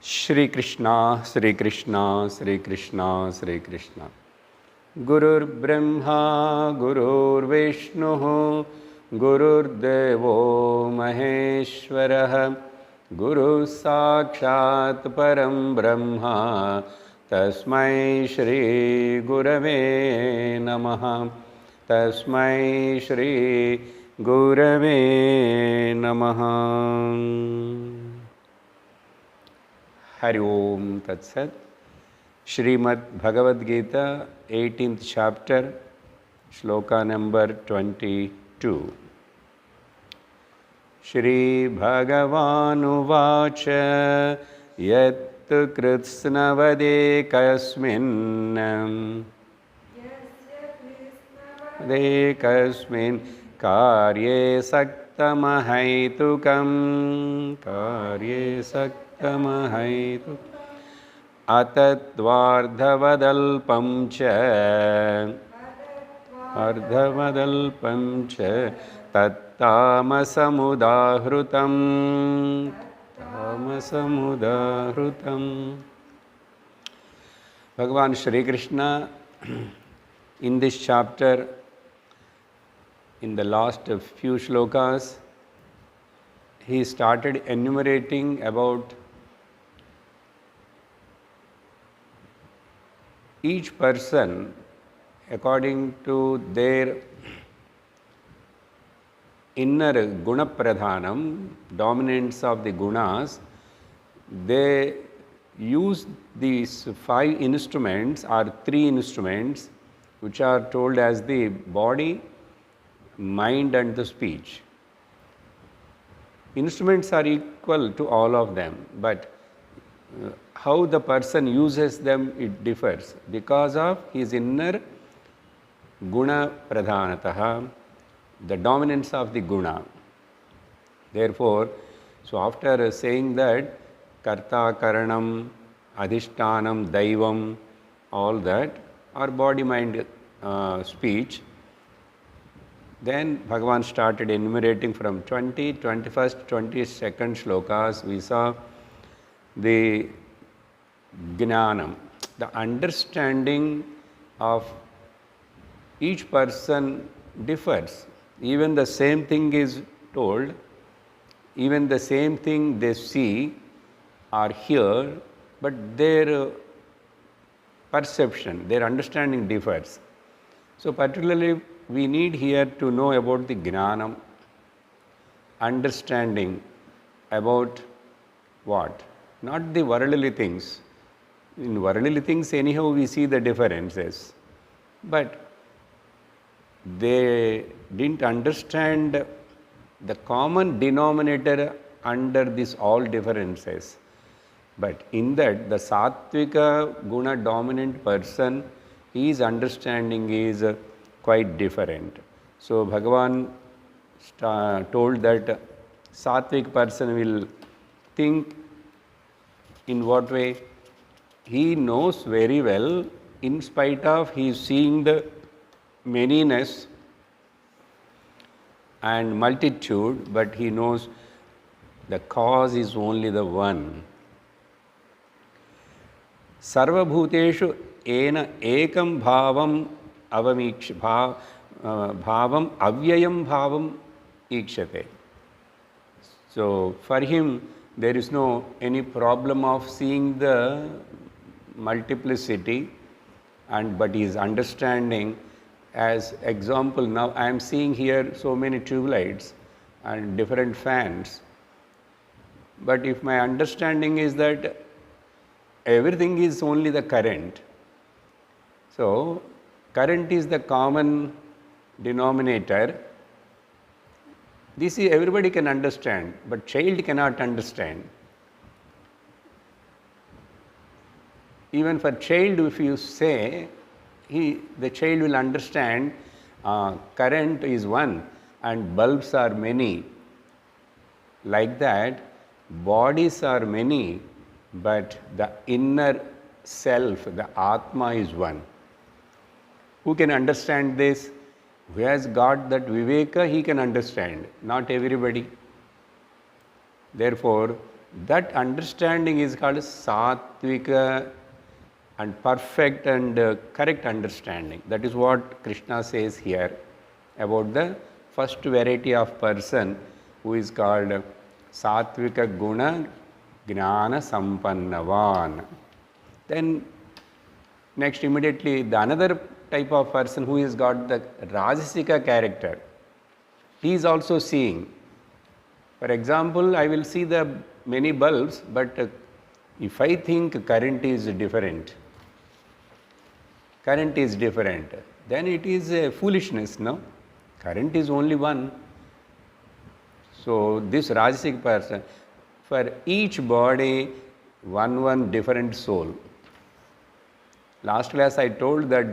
Shri Krishna, Shri Krishna, Shri Krishna, Shri Krishna. Gurur Brahma, Gurur Vishnu, Gurur Devo Maheshwara, Guru Sakshat Param Brahma, Tasmai Shri Gurave Namaha, Tasmai Shri Gurave Namaha. Hari Om Tat Sat. Srimad Bhagavad Gita, 18th chapter, Sloka number 22. Shri Bhagavanu Vacha Yat Kritsnavade Kasmin De Kasmin Karye Saktamahaitukam Karye Saktamahaitukam Atadvardhavadalpam cha Ardhavadalpam cha Tattamasamudahrutam Tamasamudahrutam. Bhagavan Shri Krishna in this chapter, in the last few shlokas, he started enumerating about each person according to their inner guna pradhanam, dominance of the gunas. They use these 5 instruments or 3 instruments which are told as the body, mind and the speech. Instruments are equal to all of them, but how the person uses them, it differs because of his inner guna pradhanataha, the dominance of the guna. Therefore, so after saying that karta, karanam, adhishtanam, daivam, all that are body, mind, speech, then Bhagavan started enumerating from 20, 21st, 22nd shlokas. We saw the Jnanam, the understanding of each person differs. Even the same thing is told, even the same thing they see or hear, but their perception, their understanding differs. So particularly we need here to know about the Jnanam, understanding about what? Not the worldly things. In worldly things anyhow we see the differences, but they didn't understand the common denominator under these all differences. But in that the Sattvika guna dominant person, his understanding is quite different. So Bhagavan told that Sattvic person will think in what way? He knows very well, in spite of he is seeing the manyness and multitude, but he knows the cause is only the one. Sarva bhuteshu ena ekam bhavam bhavam avyayam bhavam ikshate. So for him there is no any problem of seeing the multiplicity, and but he is understanding. As example, now I am seeing here so many tube lights and different fans, but if my understanding is that everything is only the current, so current is the common denominator, this is everybody can understand, but child cannot understand. Even for child, if you say, the child will understand current is one and bulbs are many. Like that, bodies are many, but the inner self, the Atma is one. Who can understand this? Who has got that viveka, he can understand, not everybody. Therefore, That understanding is called sattvika and perfect and correct understanding. That is what Krishna says here about the first variety of person who is called sattvika guna gnana sampannavan. Then next immediately the another type of person who has got the rajasika character. He is also seeing. For example, I will see the many bulbs, but if I think current is different, then it is a foolishness, no? Current is only one. So this Rajasic person, for each body, one different soul. Last class I told that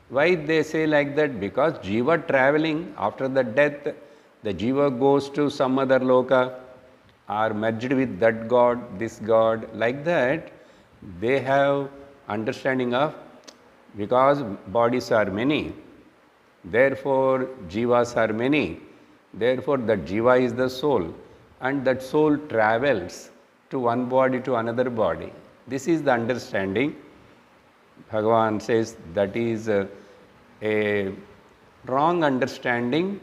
why they say like that, because Jiva traveling after the death, the Jiva goes to some other loka or merged with that God, this God, like that they have understanding of, because bodies are many, therefore Jivas are many, therefore that Jiva is the soul and that soul travels to one body to another body. This is the understanding. Bhagavan says that is a wrong understanding,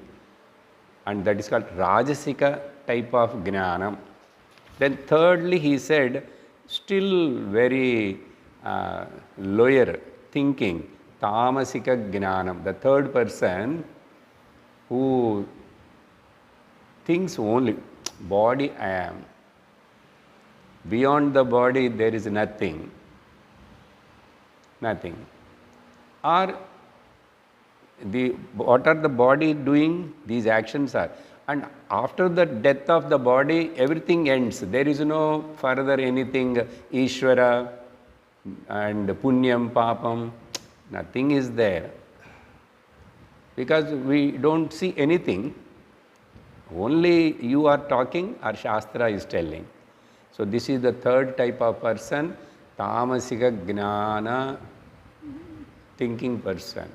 and that is called Rajasika type of Gnanam. Then thirdly he said, still very lower thinking, Tamasika Gnanam. The third person who thinks only, body I am. Beyond the body there is nothing. Nothing. Or what are the body doing? These actions are. And after the death of the body, everything ends. There is no further anything, Ishvara and Punyam, Papam. Nothing is there. Because we don't see anything. Only you are talking or Shastra is telling. So this is the third type of person, Tamasika Gnana thinking person.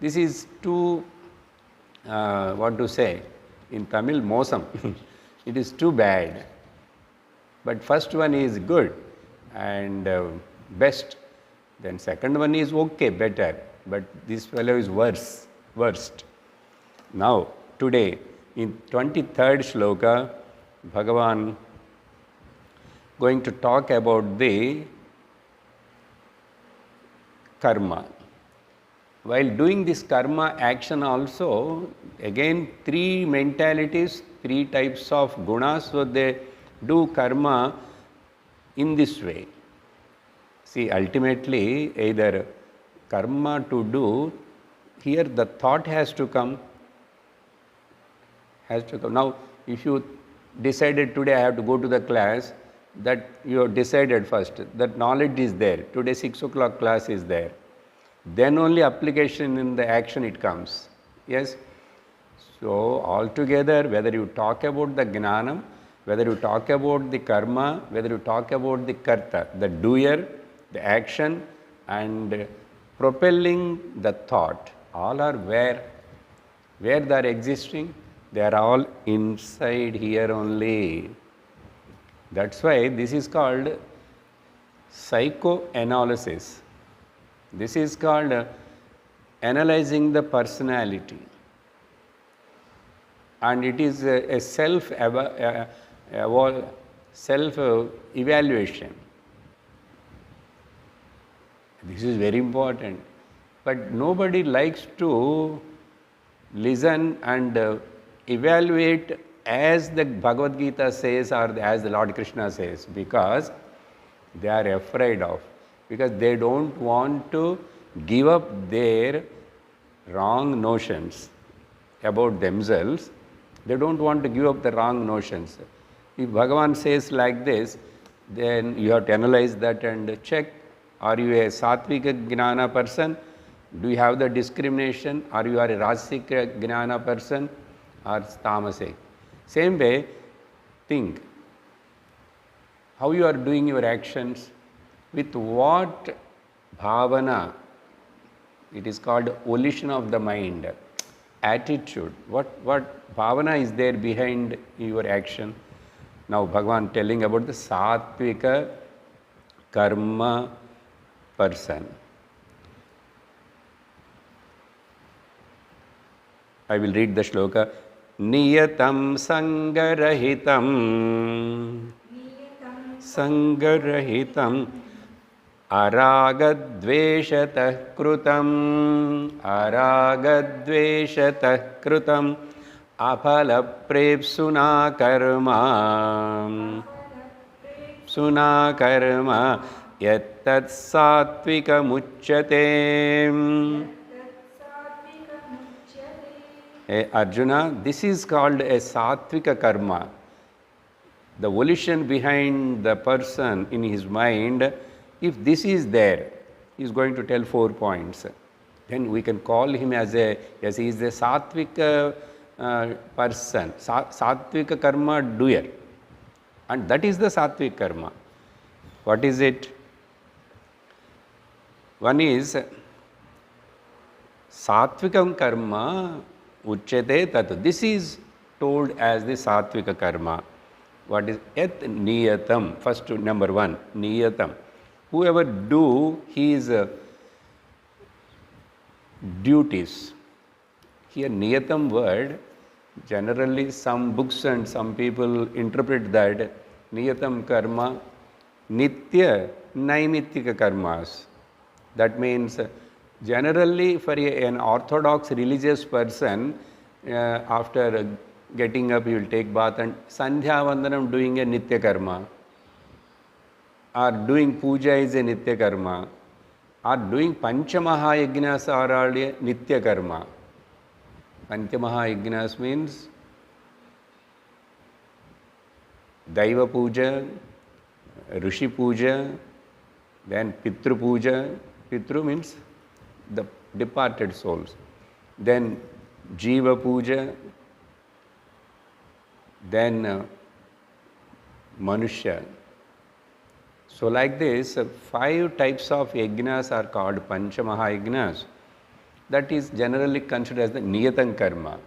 This is too, what to say, in Tamil, mosam. It is too bad. But first one is good and best. Then second one is okay, better. But this fellow is worst. Now, today, in 23rd Sloka, Bhagavan going to talk about the karma. While doing this karma action also, again three mentalities, three types of gunas, so they do karma in this way. See, ultimately either karma to do, here the thought has to come. Now, if you decided today I have to go to the class, that you have decided first, that knowledge is there, today 6 o'clock class is there. Then only application in the action it comes. Yes? So, altogether, whether you talk about the Gnanam, whether you talk about the karma, whether you talk about the karta, the doer, the action and propelling the thought, all are where they are existing? They are all inside here only. That's why this is called psychoanalysis. This is called analyzing the personality, and it is a self-evaluation. This is very important, but nobody likes to listen and evaluate as the Bhagavad Gita says or as the Lord Krishna says, because they are afraid of, because they don't want to give up their wrong notions about themselves. They don't want to give up the wrong notions. If Bhagavan says like this, then you have to analyze that and check, are you a Sattvika Gnana person? Do you have the discrimination? Are you a Rajasika Gnana person or Tamasik? Same way, think how you are doing your actions, with what bhavana, it is called volition of the mind, attitude, what bhavana is there behind your action, Now Bhagavan telling about the Satvika karma person. I will read the shloka. Niyatam sangarahitam aragadveshatah kritam apalaprepsuna karma yattat satvika muchyate. Arjuna, this is called a satvika karma. The volition behind the person in his mind, if this is there, he is going to tell 4 points. Then we can call him as he is a satvika person, satvika karma doer. And that is the satvika karma. What is it? One is satvikam karma uchyate tat. This is told as the satvika karma. What is yat niyatam? First, number 1, niyatam. Whoever do his duties. Here niyatam word, generally some books and some people interpret that niyatam karma nitya naimittika karmas. That means generally for an orthodox religious person, after getting up, he will take bath and Sandhya Vandanam doing a Nitya Karma, or doing Puja is a Nitya Karma, or doing Panchamaha Yajnas are all a Nitya Karma. Panchamaha Yajnas means Daiva Puja, Rishi Puja, then Pitru Puja. Pitru means the departed souls. Then Jiva Puja, then Manushya. So like this, 5 types of yajnas are called Panchamaha yajnas. That is generally considered as the Niyatam karma.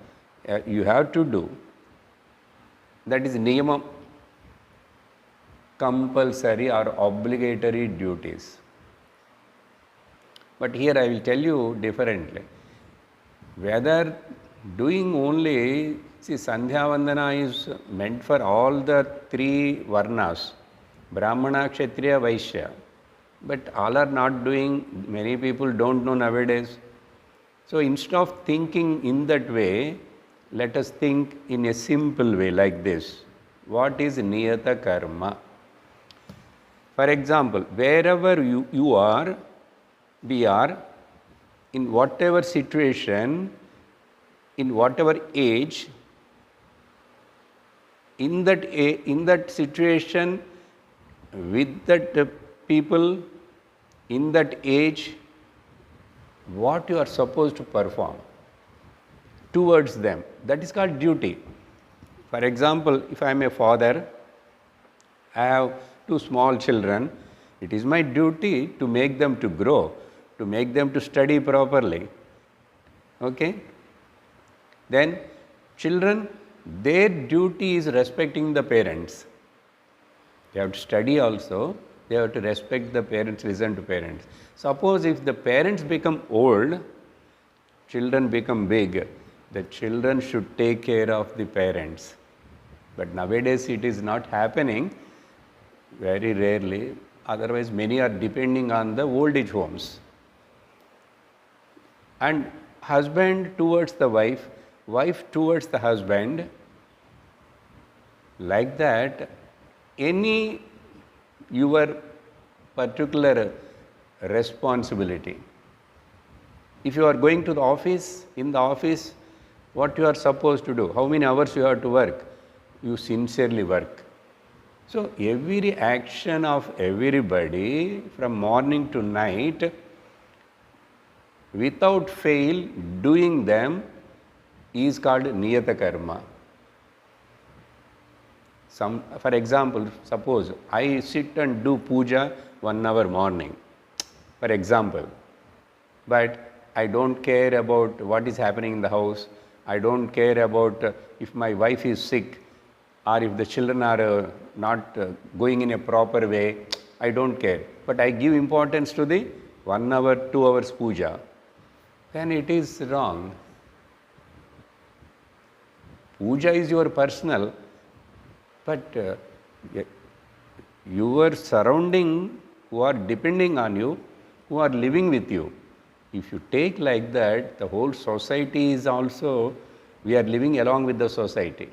You have to do. That is niyama, compulsory or obligatory duties. But here I will tell you differently. Whether doing only, see, Sandhya Vandana is meant for all the 3 varnas, Brahmana, Kshatriya, Vaishya. But all are not doing, many people don't know nowadays. So instead of thinking in that way, let us think in a simple way like this. What is Niyata Karma? For example, wherever you are, we are, in whatever situation, in whatever age, in that situation, with that people, in that age, what you are supposed to perform towards them. That is called duty. For example, if I am a father, I have 2 small children, it is my duty to make them to grow, to make them to study properly. Okay? Then children, their duty is respecting the parents. They have to study also, they have to respect the parents, listen to parents. Suppose if the parents become old, children become big, the children should take care of the parents. But nowadays it is not happening, very rarely. Otherwise many are depending on the old age homes. And husband towards the wife, wife towards the husband, like that, any your particular responsibility. If you are going to the office, in the office, what you are supposed to do, how many hours you have to work, you sincerely work. So every action of everybody from morning to night, without fail, doing them is called Niyata Karma. For example, suppose I sit and do puja 1 hour morning, for example, but I don't care about what is happening in the house, I don't care about if my wife is sick, or if the children are not going in a proper way, I don't care. But I give importance to the 1 hour, 2 hours puja, then it is wrong. Puja is your personal, but your surrounding who are depending on you, who are living with you, if you take like that, the whole society is also, we are living along with the society.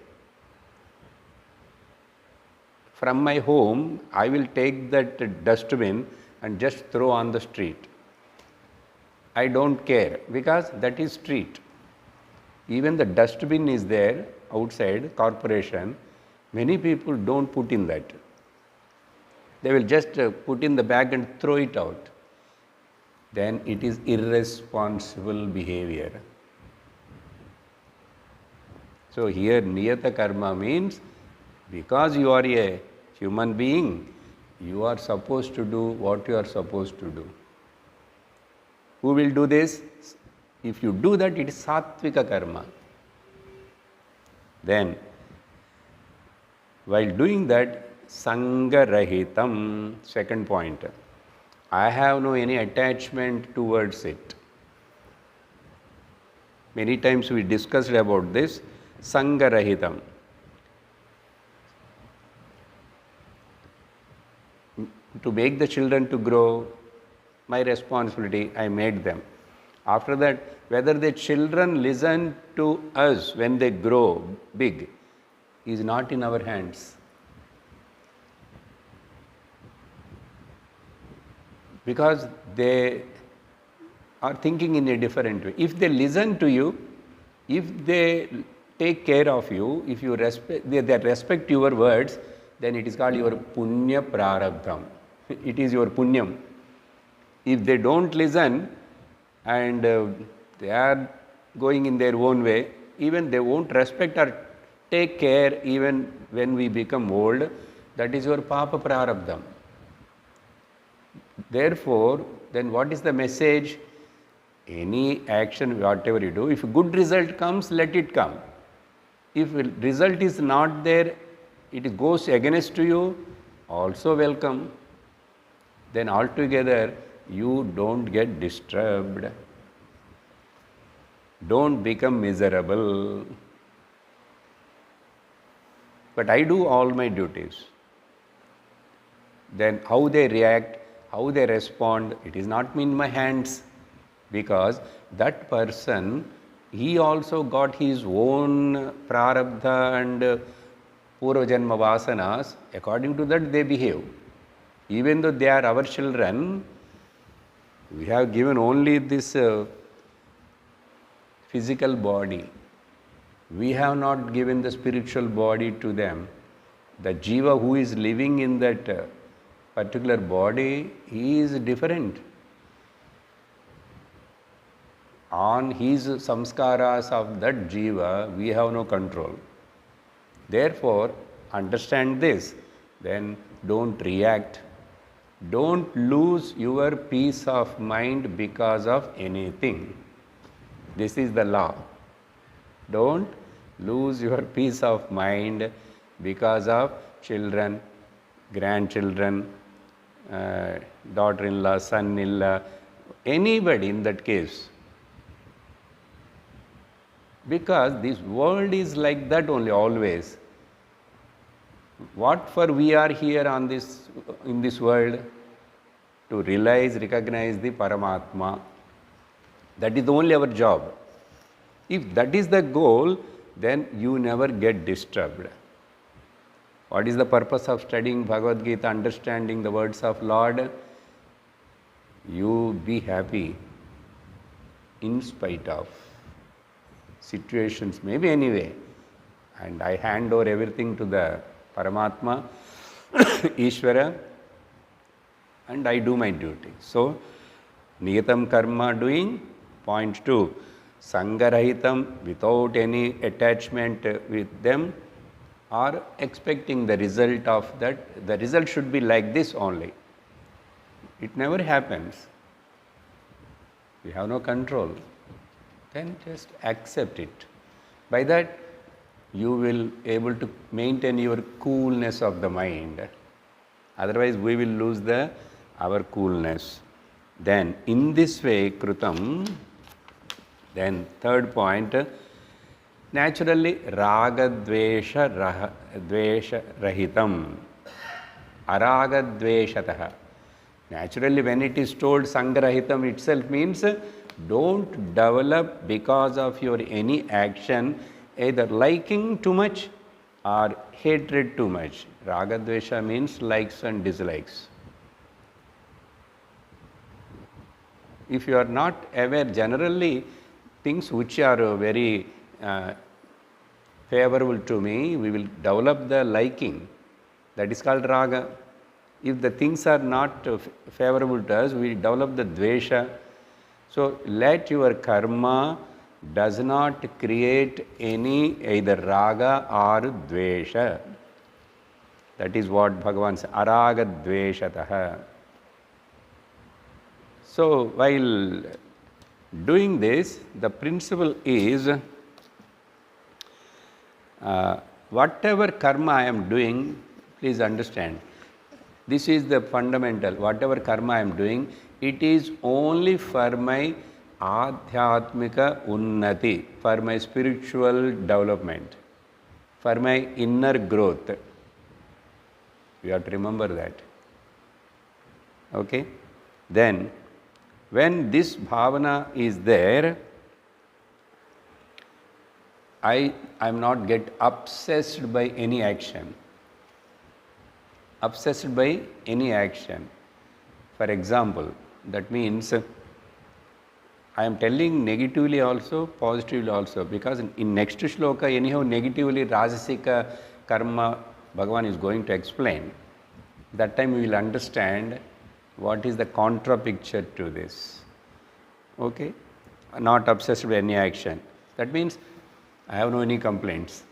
From my home, I will take that dustbin and just throw on the street. I don't care because that is street. Even the dustbin is there outside corporation. Many people don't put in that. They will just put in the bag and throw it out. Then it is irresponsible behavior. So here niyata karma means because you are a human being, you are supposed to do what you are supposed to do. Who will do this? If you do that, it is sattvika karma. Then, while doing that, sangarahitam, second point, I have no any attachment towards it. Many times we discussed about this, sangarahitam. To make the children to grow, my responsibility, I made them. After that, whether the children listen to us when they grow big is not in our hands. Because they are thinking in a different way. If they listen to you, if they take care of you, if you respect, they respect your words, then it is called your punya prarabdham. It is your punyam. If they don't listen and they are going in their own way, even they won't respect or take care even when we become old, that is your papa prarabdham. Therefore, then what is the message? Any action, whatever you do, if a good result comes, let it come. If result is not there, it goes against to you, also welcome. Then altogether, you don't get disturbed. Don't become miserable. But I do all my duties. Then how they react, how they respond, it is not in my hands. Because that person, he also got his own prarabdha and purvajanma vasanas. According to that, they behave. Even though they are our children, we have given only this physical body. We have not given the spiritual body to them. The jiva who is living in that particular body, he is different. On his samskaras of that jiva, we have no control. Therefore, understand this, then don't react. Don't lose your peace of mind because of anything. This is the law. Don't lose your peace of mind because of children, grandchildren, daughter-in-law, son-in-law, anybody in that case. Because this world is like that only, always. What for we are here on in this world? To realize, recognize the Paramatma. That is only our job. If that is the goal, then you never get disturbed. What is the purpose of studying Bhagavad Gita, understanding the words of Lord? You be happy in spite of situations, maybe anyway. And I hand over everything to the Paramatma, Ishvara, and I do my duty. So, niyatam karma doing, point 2, sangarahitam, without any attachment with them, or expecting the result of that. The result should be like this only. It never happens. We have no control. Then just accept it. By that, you will able to maintain your coolness of the mind. Otherwise, we will lose our coolness. Then, in this way, Krutam, then third point, naturally, ragadvesha rahitam, aragadveshataha. Naturally, when it is told sangrahitam itself means don't develop because of your any action either liking too much or hatred too much. Ragadvesha means likes and dislikes. If you are not aware, generally things which are very favorable to me, we will develop the liking. That is called raga. If the things are not favorable to us, we develop the dvesha. So let your karma does not create any either raga or dvesha. That is what Bhagavan says, araga dveshataha. So while doing this, the principle is whatever karma I am doing, please understand, this is the fundamental. Whatever karma I am doing, it is only for my adhyatmika unnati, for my spiritual development, for my inner growth. You have to remember that. Okay? Then, when this bhavana is there, I am not get obsessed by any action. Obsessed by any action. For example, that means I am telling negatively also, positively also, because in next shloka, anyhow, negatively Rajasika karma Bhagavan is going to explain. That time we will understand what is the contra picture to this. Okay? Not obsessed with any action. That means I have no any complaints.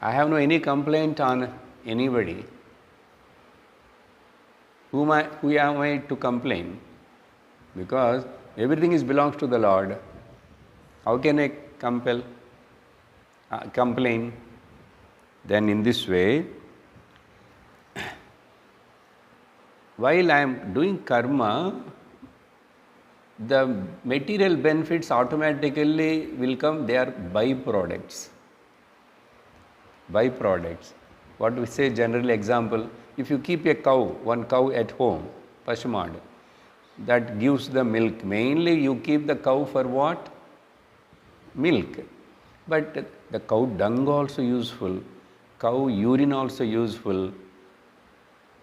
I have no any complaint on anybody. Who am I to complain? Because everything belongs to the Lord. How can I complain? Then in this way, while I am doing karma, the material benefits automatically will come. They are byproducts. Byproducts. What we say generally, example, if you keep a cow, one cow at home, Pashumad, that gives the milk. Mainly you keep the cow for what? Milk. But the cow dung also useful, cow urine also useful,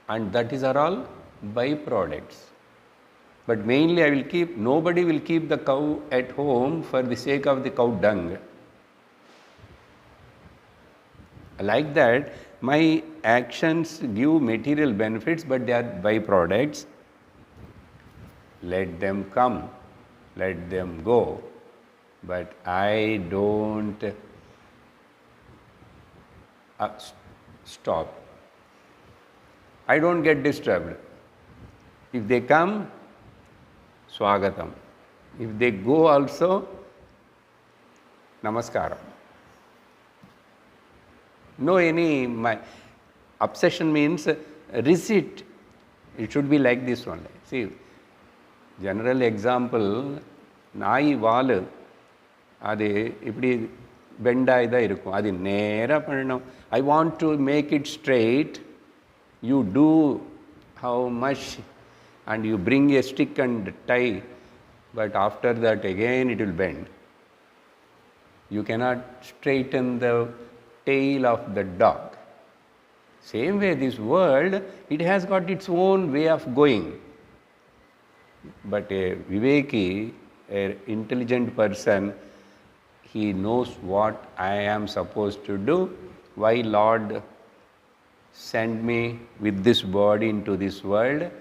and that are all byproducts. But mainly nobody will keep the cow at home for the sake of the cow dung. Like that, my actions give material benefits, but they are byproducts. Let them come, let them go. But I don't stop. I don't get disturbed. If they come, swagatam. If they go also, namaskaram. No my obsession means receipt. It should be like this only. See, general example, நாய் வால் அது இப்படி பெண்டாய் தான் இருக்கும். அது நேராக பண்ணணும். I want to make it straight. You do how much and you bring a stick and tie, but after that again it will bend. You cannot straighten the tail of the dog. Same way, this world, it has got its own way of going. But a Viveki, an intelligent person, he knows what I am supposed to do, why Lord sent me with this body into this world,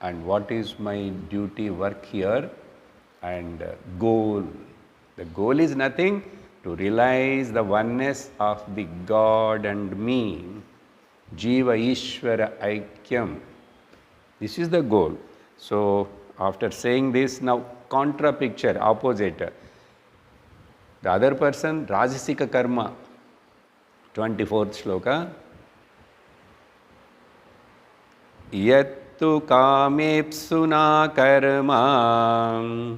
and what is my duty, work here, and goal. The goal is nothing, to realize the oneness of the God and me, Jiva Ishvara Aikyam. This is the goal. So, after saying this, now contra picture, opposite. The other person, Rajasika karma, 24th sloka. Yattu kamepsuna karma,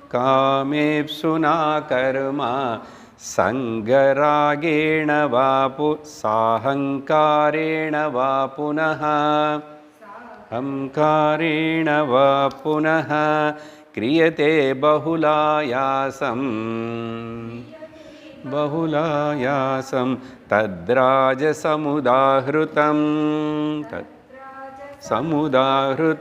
kamepsuna karma, sangaragena vapu, sahankarena vapunaha, hamkarena vapunaha, kriyate bahulayasam, bahulayasam, tadrajasamudahrutam, Samudahrut.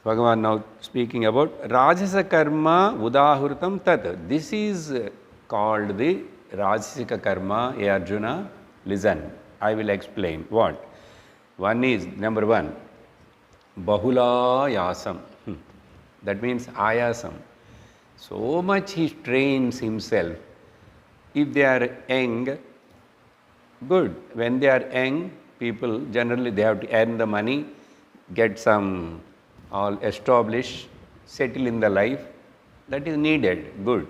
Bhagavan now speaking about Rajasa karma udahrutam tat. This is called the Rajasika karma. Hey Arjuna, listen. I will explain. What? One is, number one, Bahula yasam. That means ayasam. So much he strains himself. If they are young, good. When they are young, people generally they have to earn the money, get some all established, settle in the life. That is needed, good.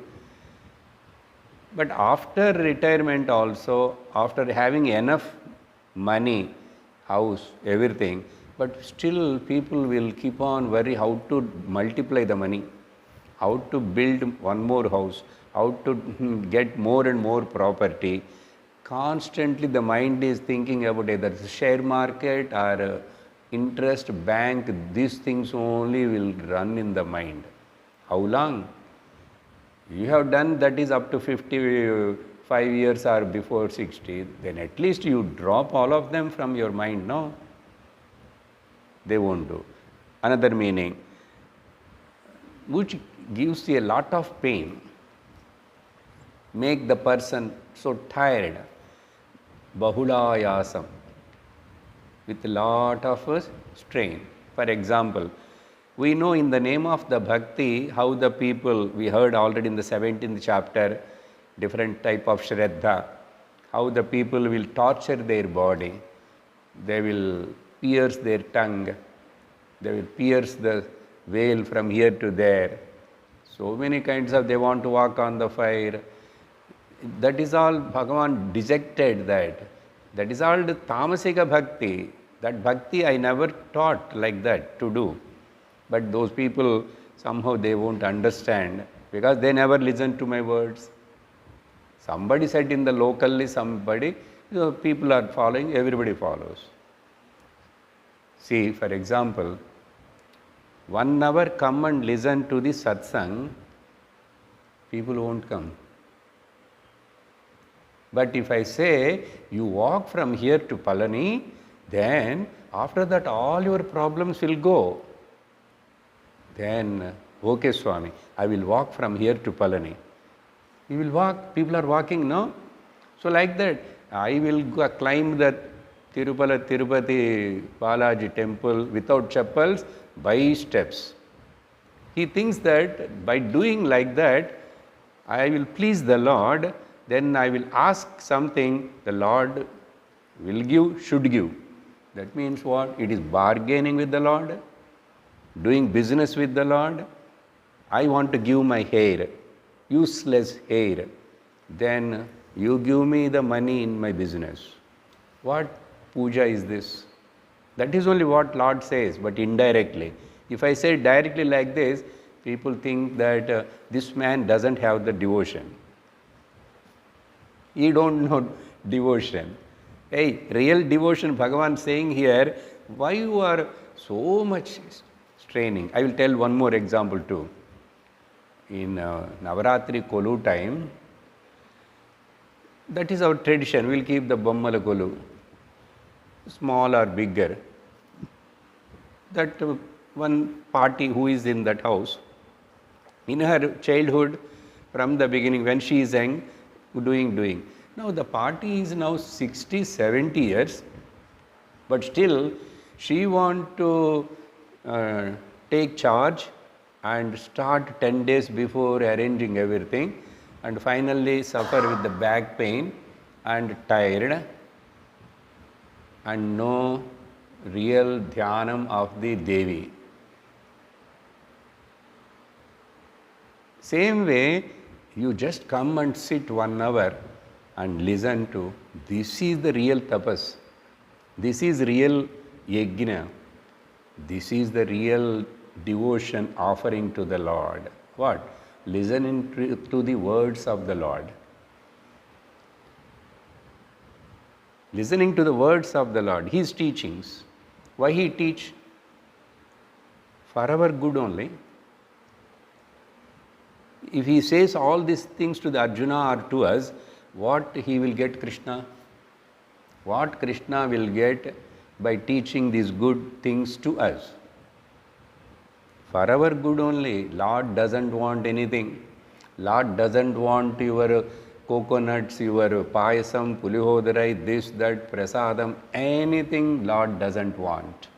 But after retirement also, after having enough money, house, everything, but still people will keep on worry how to multiply the money, how to build one more house, how to get more and more property. Constantly the mind is thinking about either the share market or interest, bank, these things only will run in the mind. How long? You have done that is up to 55 years or before 60, then at least you drop all of them from your mind, no? They won't do. Another meaning, which gives you a lot of pain, make the person so tired. Bahulayasam, with a lot of strain. For example, we know in the name of the bhakti how the people, we heard already in the 17th chapter, different type of shraddha, how the people will torture their body, they will pierce their tongue, they will pierce the veil from here to there. So many kinds of, they want to walk on the fire. That is all Bhagavan dejected that. That is all the tamasika bhakti. That bhakti I never taught like that to do. But those people, somehow they won't understand because they never listen to my words. Somebody said in the locally, somebody, people are following, everybody follows. See, for example, 1 hour come and listen to the satsang, people won't come. But if I say, you walk from here to Palani, then after that all your problems will go. Then, okay Swami, I will walk from here to Palani. You will walk, people are walking, no? So like that, I will go climb that Tirupati Balaji temple without chappals by steps. He thinks that by doing like that, I will please the Lord, then I will ask something, the Lord will give, should give. That means what? It is bargaining with the Lord, doing business with the Lord. I want to give my hair, useless hair. Then you give me the money in my business. What puja is this? That is only what Lord says, but indirectly. If I say directly like this, people think that this man doesn't have the devotion. He don't know devotion. Hey, real devotion, Bhagavan saying here, why you are so much straining? I will tell one more example too. In Navaratri Kolu time, that is our tradition. We will keep the Bommala Kolu, small or bigger. That one party who is in that house, in her childhood, from the beginning, when she is young, doing. Now the party is now 60, 70 years, but still she want to take charge and start 10 days before arranging everything, and finally suffer with the back pain and tired and no real dhyanam of the Devi. Same way, You just come and sit 1 hour and listen to. This is the real tapas. This is real yajna. This is the real devotion offering to the Lord. What? Listening to the words of the Lord. Listening to the words of the Lord, His teachings. Why He teach? For our good only. If He says all these things to the Arjuna or to us, what He will get Krishna? What Krishna will get by teaching these good things to us? For our good only. Lord doesn't want anything. Lord doesn't want your coconuts, your payasam, pulihodarai, this, that, prasadam, anything Lord doesn't want.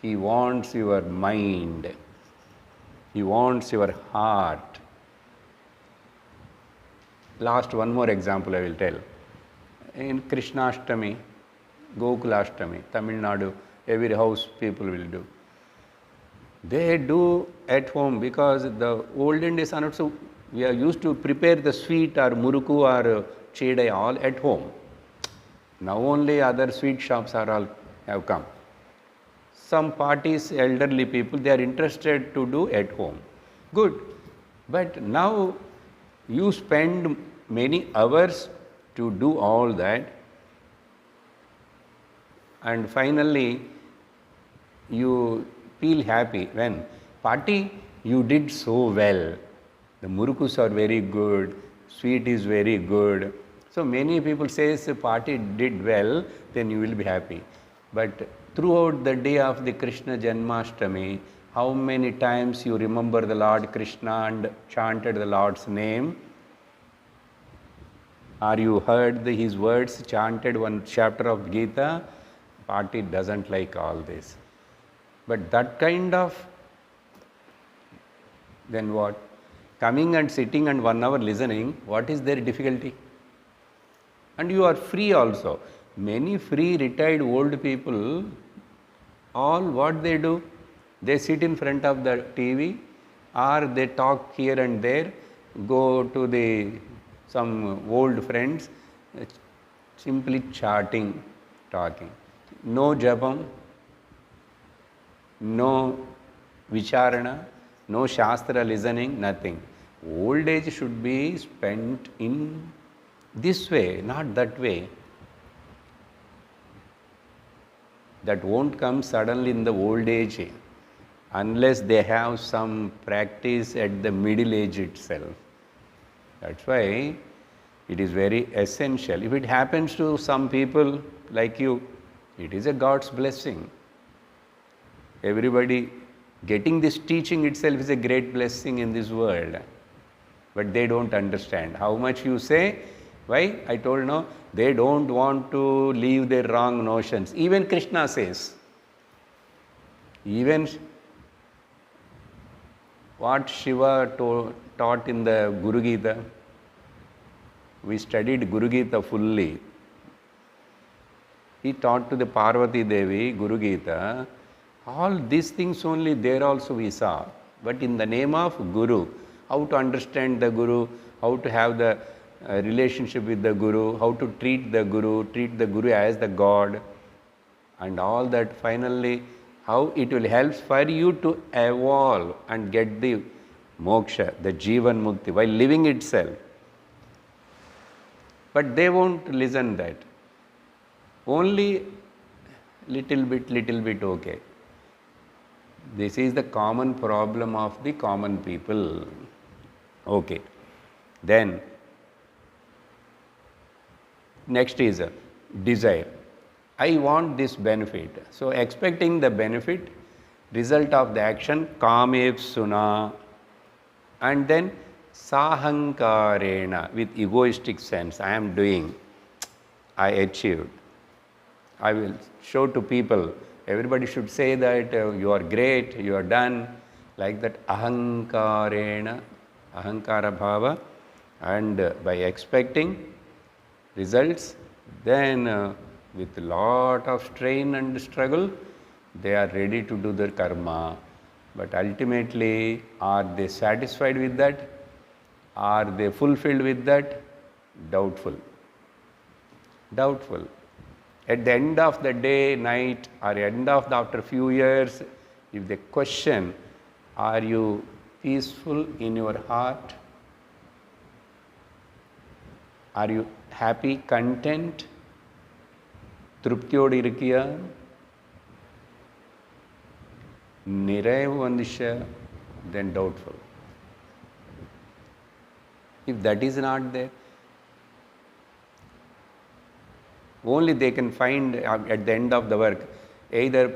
He wants your mind. He wants your heart. Last one more example I will tell. In Krishnashtami, Gokulashtami, Tamil Nadu, every house people will do. They do at home because the olden days are not so, we are used to prepare the sweet or muruku or chedai all at home. Now only other sweet shops are all have come. Some parties, elderly people, they are interested to do at home. Good. But now you spend many hours to do all that, and finally you feel happy when party you did so well. The murukus are very good, sweet is very good. So many people say the party did well, then you will be happy. But throughout the day of the Krishna Janmashtami, how many times you remember the Lord Krishna and chanted the Lord's name? Or you heard his words chanted one chapter of Gita? Party doesn't like all this. But that kind of, then what? Coming and sitting and 1 hour listening, what is their difficulty? And you are free also. Many free retired old people, all what they do? They sit in front of the TV or they talk here and there, go to some old friends, simply chatting, talking. No japam, no vicharana, no shastra listening, nothing. Old age should be spent in this way, not that way. That won't come suddenly in the old age unless they have some practice at the middle age itself. That's why it is very essential. If it happens to some people like you, it is a God's blessing. Everybody getting this teaching itself is a great blessing in this world. But they don't understand. How much you say? Why? I told no, they don't want to leave their wrong notions. Even Krishna says. Even what Shiva taught in the Guru Gita. We studied Guru Gita fully. He taught to the Parvati Devi, Guru Gita. All these things only there also we saw. But in the name of Guru, how to understand the Guru, how to have the relationship with the Guru, how to treat the Guru as the God, and all that finally, how it will help for you to evolve and get the moksha, the Jivan Mukti, while living itself. But they won't listen that. Only little bit, okay. This is the common problem of the common people. Okay. Then, next is desire. I want this benefit. So, expecting the benefit, result of the action, kamev suna, and then sahankarena, with egoistic sense, I am doing, I achieved. I will show to people, everybody should say that you are great, you are done, like that ahankarena, ahankara bhava, and by expecting results, then with a lot of strain and struggle, they are ready to do their karma. But ultimately, are they satisfied with that? Are they fulfilled with that? Doubtful. Doubtful. At the end of the day, night, or after a few years, if they question, are you peaceful in your heart? Are you happy, content? திருப்தியோடு இருக்கியா? நிறைவு வந்துச்சா? Then doubtful. If that is not there, only they can find at the end of the work either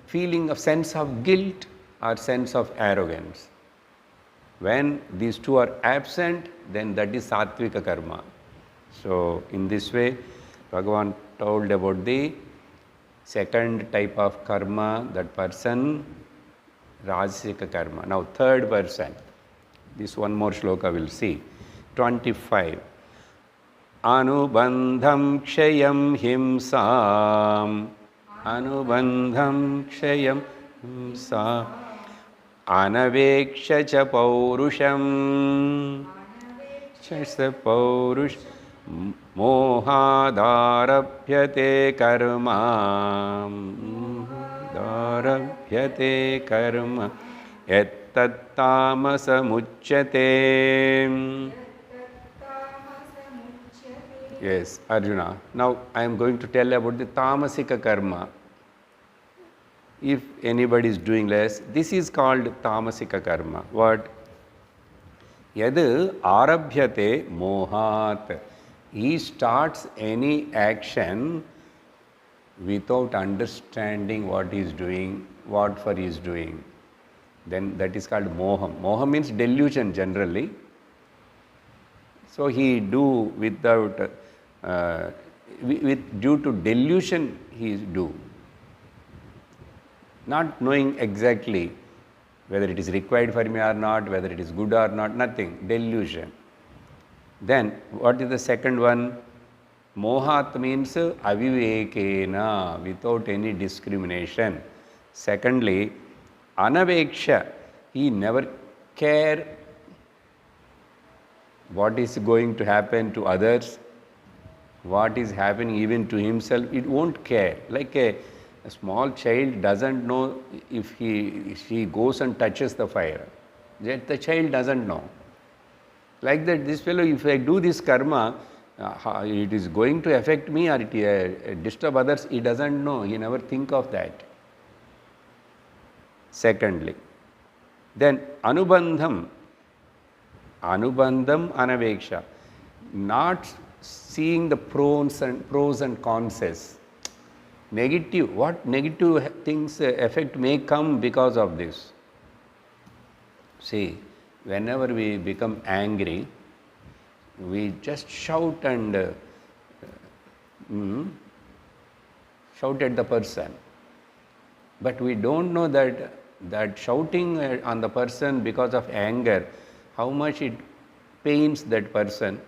feeling of sense of guilt or sense of arrogance. When these two are absent, then that is sattvika karma. So in this way, Bhagavan told about the second type of karma, that person, rajasika karma. Now third person, this one more shloka we'll see. 25. Anubandham kshayam himsam. Anubandham kshayam himsam. Anaveksha cha paurusham. Chasa paurush. Mohadarabhyate karma. Darabhyate karma. Ettat tamasa-muchyate. Yes, Arjuna. Now I am going to tell about the tamasika karma. If anybody is doing less, this is called tamasika karma. What? Yad arabhyate mohat. He starts any action without understanding what he is doing, what for he is doing. Then that is called moham. Moham means delusion generally. So he do without, due to delusion he do. Not knowing exactly whether it is required for me or not, whether it is good or not, nothing, delusion. Then what is the second one? Mohat means avivekena, without any discrimination. Secondly, anaveksha, he never care what is going to happen to others, what is happening even to himself, it won't care. Like a small child doesn't know if she goes and touches the fire. Yet the child doesn't know. Like that, this fellow, if I do this karma, it is going to affect me or it disturb others, he doesn't know, he never think of that. Secondly, then anubandham anaveksha, not seeing the pros and cons. Negative, what negative things effect may come because of this. See, whenever we become angry, we just shout and shout at the person. But we don't know that shouting on the person because of anger, how much it pains that person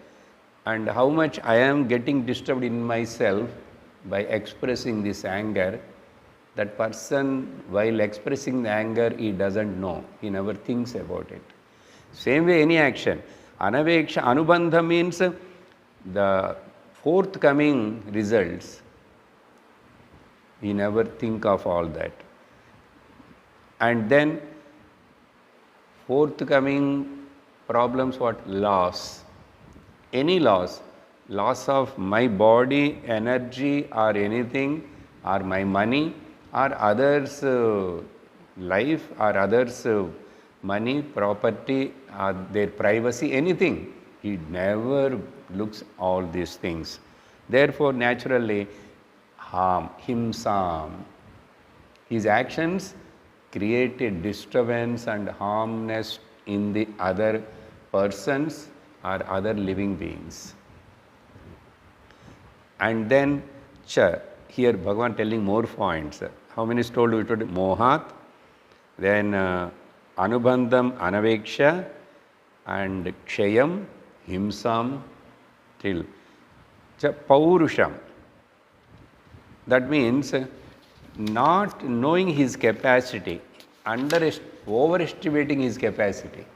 and how much I am getting disturbed in myself by expressing this anger. That person, while expressing the anger, he doesn't know, he never thinks about it. Same way, any action. Anaveksha, anubandha means the forthcoming results. We never think of all that. And then forthcoming problems, what? Loss. Any loss. Loss of my body, energy or anything, or my money, or others' life, or others' money, property, or their privacy, anything. He never looks all these things. Therefore, naturally, harm, himsam. His actions create a disturbance and harmness in the other persons or other living beings. And then, here Bhagavan telling more points. How many is told? We told mohat, then anubandham anaveksha, and kshayam, himsam, till paurusham. That means not knowing his capacity, overestimating his capacity.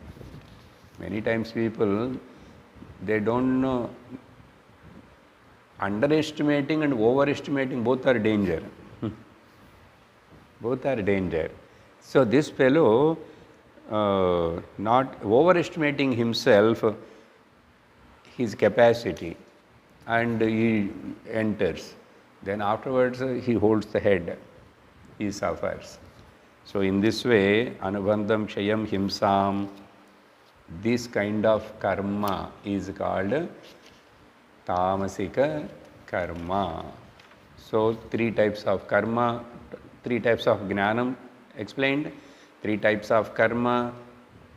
Many times people, they don't know, underestimating and overestimating both are danger. Both are danger. So this fellow, not overestimating himself, his capacity, and he enters. Then afterwards he holds the head, he suffers. So in this way, anubandham shayam himsam, this kind of karma is called tamasika karma. So three types of karma, three types of jnanam explained, three types of karma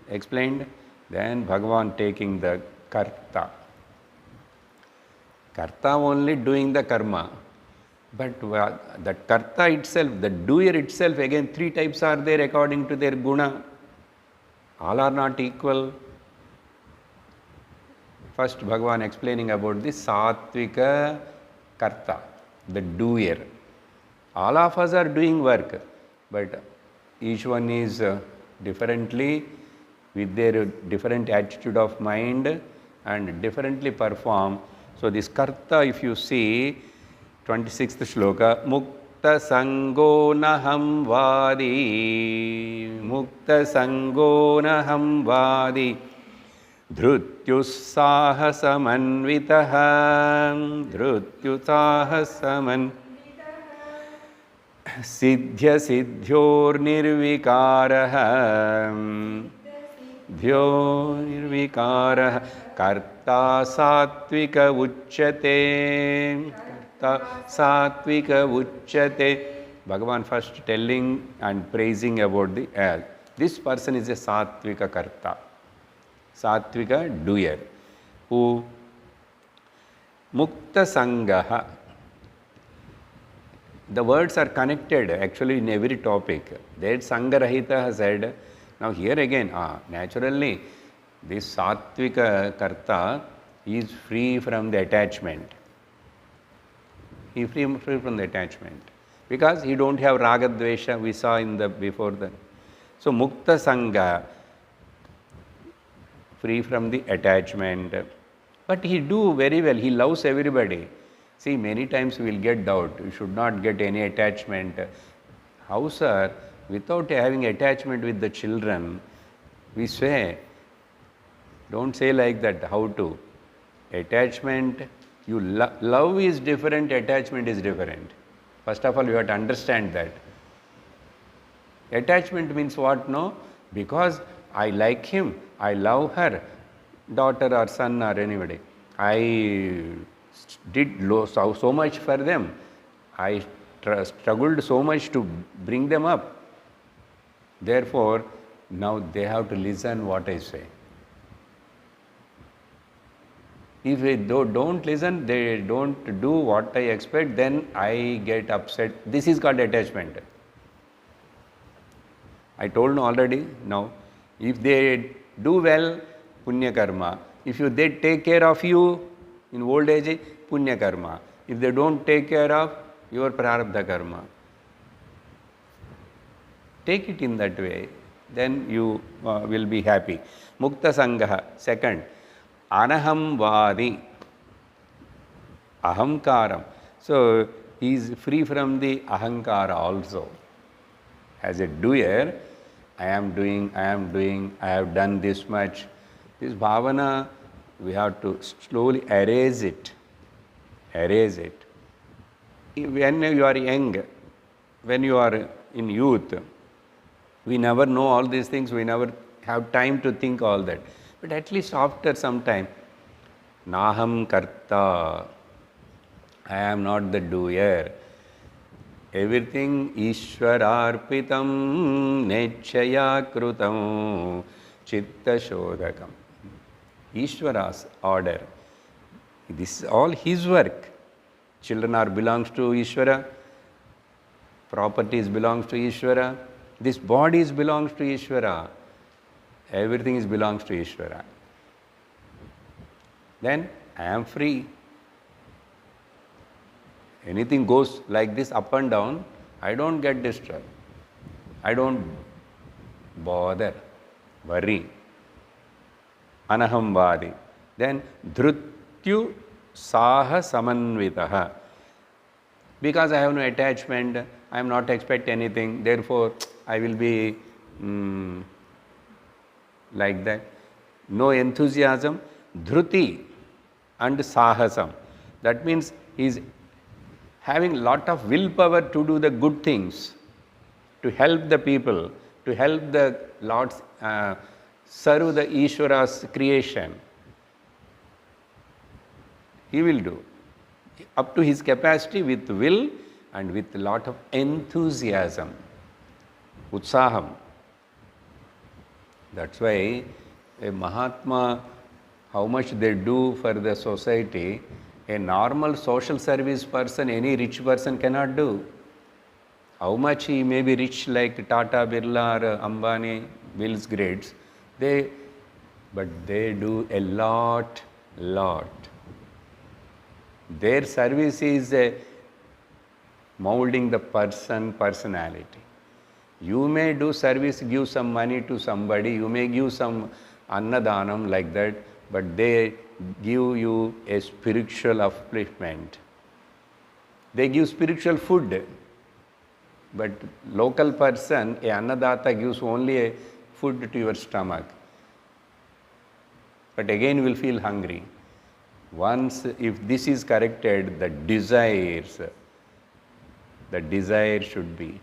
explained, then Bhagavan taking the karta. Karta only doing the karma, but the karta itself, the doer itself, again three types are there according to their guna. All are not equal. First Bhagavan explaining about the sattvika karta, the doer. All of us are doing work, but each one is differently, with their different attitude of mind and differently perform. So this karta, if you see 26th shloka, mukta sango naham vadi, mukta sango naham vadi, dhrutyusahasamanvitaha, dhrutyusahasaman, siddhya siddhyor nirvikaraha, dhyo nirvikaraha, karta sattvika uchyate, karta sattvika uchyate. Bhagavan first telling and praising about the this person is a sattvika karta, sattvika doer, who mukta sangaha. The words are connected actually in every topic. That Sangarahita has said. Now here again, naturally, this Sattvika Karta is free from the attachment. He is free from the attachment. Because he don't have Raga Dvesha, we saw in the before the. So Mukta Sangha, free from the attachment. But he do very well, he loves everybody. See, many times we will get doubt, you should not get any attachment. How, sir? Without having attachment with the children, we say, don't say like that, how to? Attachment, you love is different, attachment is different. First of all, you have to understand that. Attachment means what? No? Because I like him, I love her, daughter or son or anybody. I did so much for them. I struggled so much to bring them up. Therefore, now they have to listen what I say. If they don't listen, they don't do what I expect, then I get upset. This is called attachment. I told already now, if they do well, punya karma. If they take care of you in old age, punya karma. If they don't take care of, your prarabdha karma. Take it in that way, then you will be happy. Mukta Sangaha. Second, Anaham Vadi, Ahamkaram. So, he is free from the Ahankara also. As a doer, I am doing, I have done this much. This bhavana, we have to slowly erase it. Erase it. When you are young, when you are in youth, we never know all these things, we never have time to think all that. But at least after some time, Naham Karta, I am not the doer. Everything Ishwararpitam Nechaya Krutam Chitta Shodhakam. Ishwara's order. This is all his work. Children are belongs to Ishvara. Properties belongs to Ishvara. This body belongs to Ishvara. Everything belongs to Ishvara. Then I am free. Anything goes like this up and down, I don't get disturbed. I don't bother, worry. anahamvadi. Then dhrutyu saha samanvitaha. Because I have no attachment, I am not expect anything, therefore I will be like that. No enthusiasm, dhruti and sahasam. That means he is having lot of willpower to do the good things, to help the people, to help the Lord's, serve the Ishvara's creation. He will do up to his capacity with will and with a lot of enthusiasm, utsaham. That's why a Mahatma, how much they do for the society, a normal social service person, any rich person cannot do. How much he may be rich like Tata, Birla or Ambani, Bills Gates, but they do a lot. Their service is molding the personality. You may do service, give some money to somebody, you may give some annadanam like that, but they give you a spiritual upliftment. They give spiritual food, but local person, a annadata gives only a food to your stomach. But again you will feel hungry. Once, if this is corrected, the desire should be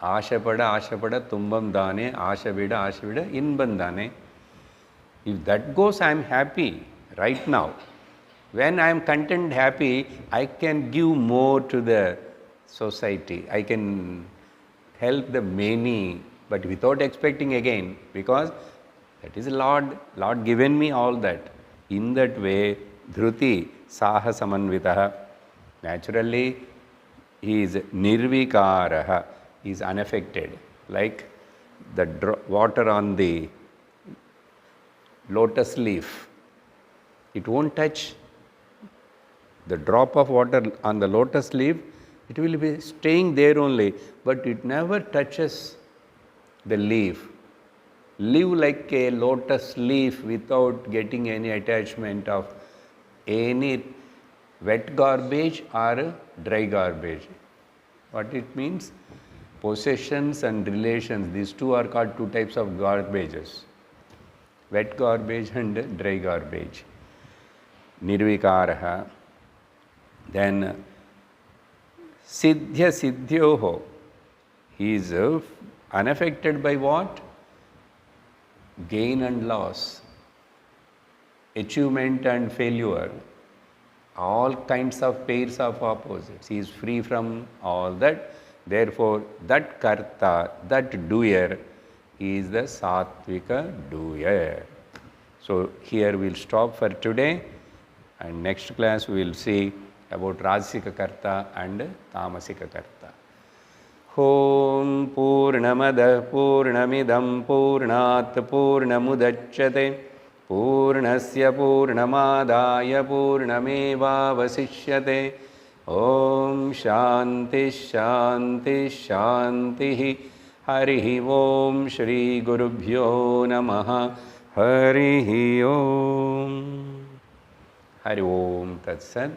Ashapada tumbam dane, ashavida inbam dane. If that goes, I am happy right now. When I am content, happy, I can give more to the society. I can help the many, but without expecting again, because that is Lord given me all that. In that way, dhruti saha samanvitaha. Naturally, he is nirvikaraha, he is unaffected, like the water on the lotus leaf. It won't touch the drop of water on the lotus leaf, it will be staying there only, but it never touches the leaf. Live like a lotus leaf without getting any attachment of any wet garbage or dry garbage. What it means? Possessions and relations, these two are called two types of garbages. Wet garbage and dry garbage. Nirvikaraha. Then Siddhya Siddhyoho. He is unaffected by what? Gain and loss, achievement and failure, all kinds of pairs of opposites. He is free from all that. Therefore, that karta, that doer, is the sattvika doer. So, here we will stop for today, and next class we will see about Rajasika karta and Tamasika karta. Om Purnamada Purnamidam Purnat Purnamudachyate Purnasya Purnamadaya Purnameva Vasishyate. Om Shanti Shanti Shanti. Harihi Om Shri Gurubhyo Namaha. Harihi Om. Hari Om Tat Sat.